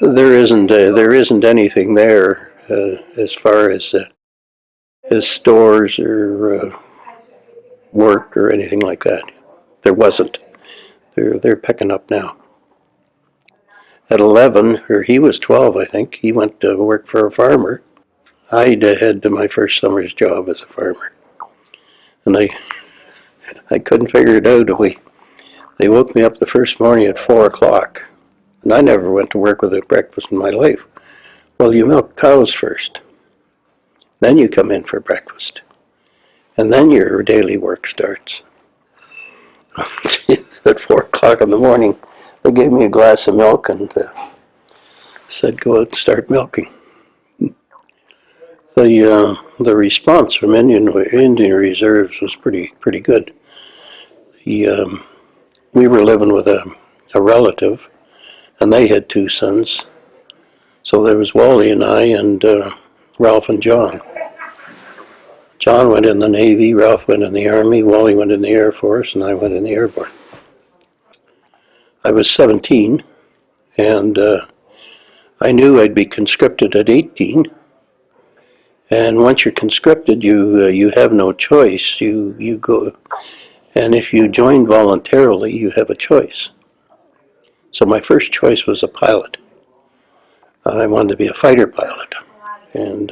There isn't anything there as far as stores or work or anything like that. There wasn't. They're picking up now. At 11, or he was 12, I think. He went to work for a farmer. I'd had my first summer's job as a farmer, and I couldn't figure it out. They woke me up the first morning at 4 o'clock, and I never went to work without breakfast in my life. Well, you milk cows first, then you come in for breakfast, and then your daily work starts. At 4 o'clock in the morning, they gave me a glass of milk and said, "Go out and start milking." The response from Indian reserves was pretty good. We were living with a relative, and they had 2 sons. So there was Wally and I and Ralph and John. John went in the Navy, Ralph went in the Army, Wally went in the Air Force, and I went in the Airborne. I was 17, and I knew I'd be conscripted at 18. And once you're conscripted, you have no choice. You go, and if you join voluntarily, you have a choice. So my first choice was a pilot. I wanted to be a fighter pilot, and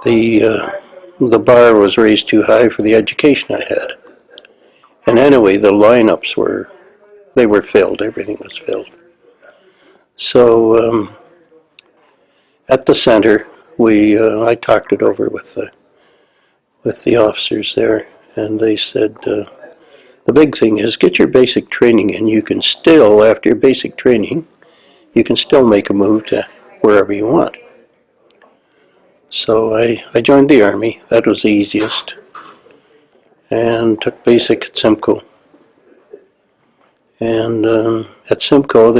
the bar was raised too high for the education I had. And anyway, the lineups were filled. Everything was filled. So at the center, I talked it over with the officers there, and they said the big thing is get your basic training, and you can still, after your basic training, you can still make a move to wherever you want. So I joined the Army. That was the easiest, and took basic at Simcoe. And at Simcoe,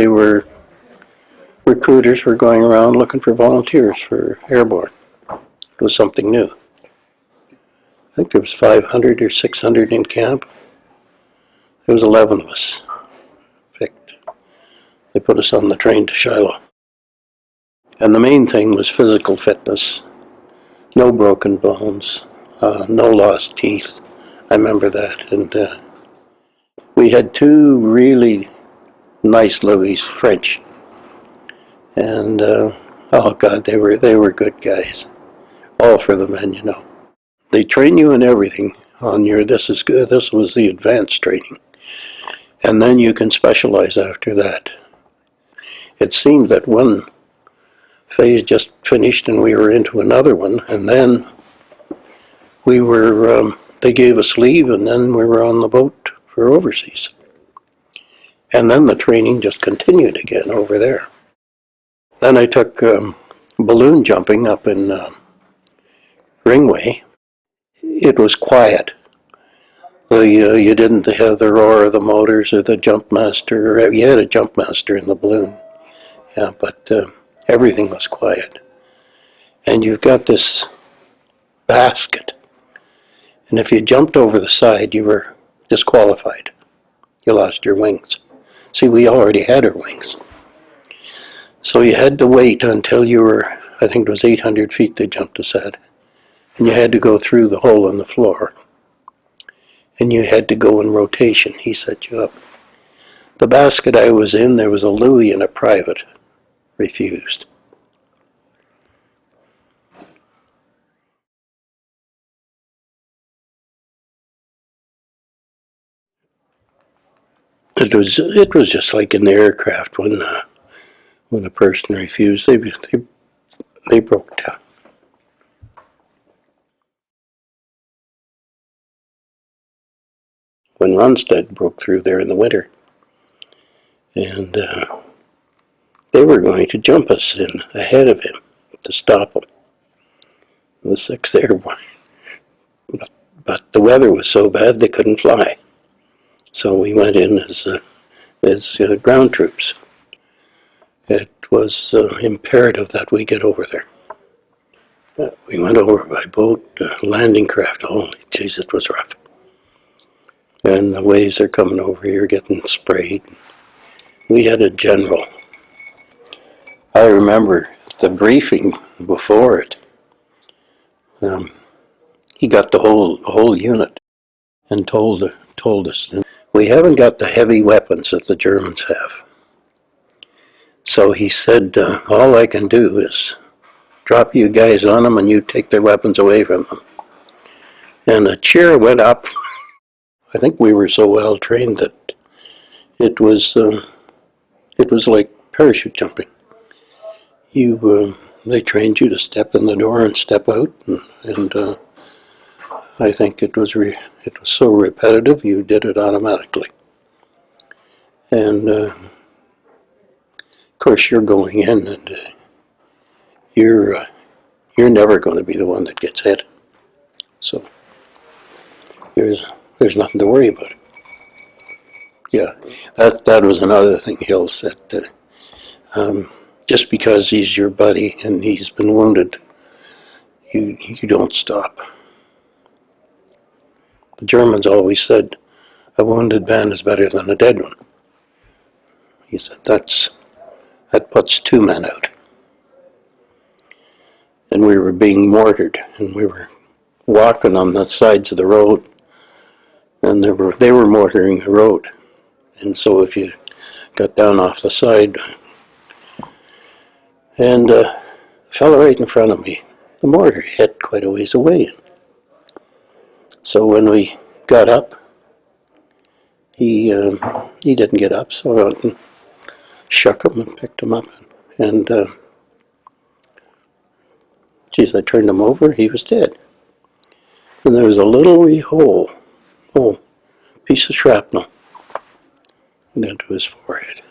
recruiters were going around looking for volunteers for airborne. It was something new. I think there was 500 or 600 in camp. There was 11 of us picked. They put us on the train to Shilo. And the main thing was physical fitness. No broken bones, no lost teeth. I remember that. And we had 2 really nice Louis, French. And oh God, they were good guys. All for the men, you know. They train you in everything on your, this is good, this was the advanced training. And then you can specialize after that. It seemed that one phase just finished and we were into another one, and then they gave us leave, and then we were on the boat for overseas. And then the training just continued again over there. Then I took balloon jumping up in Ringway. It was quiet. You didn't have the roar of the motors or the jump master. You had a jump master in the balloon, yeah, but everything was quiet. And you've got this basket, and if you jumped over the side, you were disqualified. You lost your wings. See, we already had our wings. So you had to wait until you were, I think it was 800 feet they jumped us at, and you had to go through the hole in the floor. And you had to go in rotation. He set you up. The basket I was in, there was a Louis and a private. Refused. It was just like in the aircraft when a person refused, they broke down. When Ronstadt broke through there in the winter, and they were going to jump us in ahead of him to stop him. the 6th Airborne. But the weather was so bad they couldn't fly. So we went in as ground troops. It was imperative that we get over there. We went over by boat, landing craft. Holy jeez, it was rough. And the waves are coming over, you're getting sprayed. We had a general. I remember the briefing before it. He got the whole unit and told us, we haven't got the heavy weapons that the Germans have. So he said, all I can do is drop you guys on them and you take their weapons away from them. And a cheer went up. I think we were so well trained that it was like parachute jumping. They trained you to step in the door and step out, and I think it was so repetitive you did it automatically. And of course you're going in, and you're never going to be the one that gets hit. So there's nothing to worry about. Yeah, that was another thing Hill said. Just because he's your buddy and he's been wounded, you don't stop. The Germans always said, a wounded man is better than a dead one. He said, that puts 2 men out. And we were being mortared, and we were walking on the sides of the road, and they were mortaring the road. And so if you got down off the side, and a fellow right in front of me, the mortar hit quite a ways away. So when we got up, he didn't get up, so I went and shook him and picked him up. And geez, I turned him over, he was dead. And there was a little wee hole, piece of shrapnel, went into his forehead.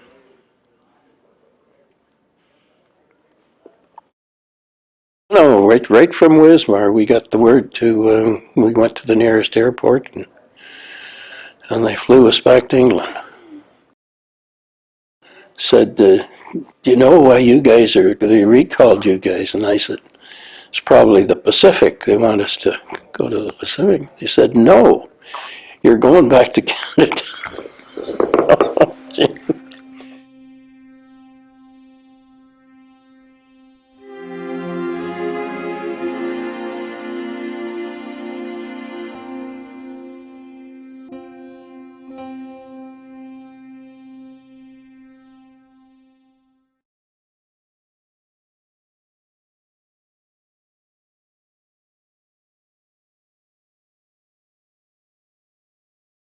No, right from Wismar, we got the word to, we went to the nearest airport, and they flew us back to England. Said, do you know why you guys they recalled you guys? And I said, it's probably the Pacific. They want us to go to the Pacific. They said, no, you're going back to Canada.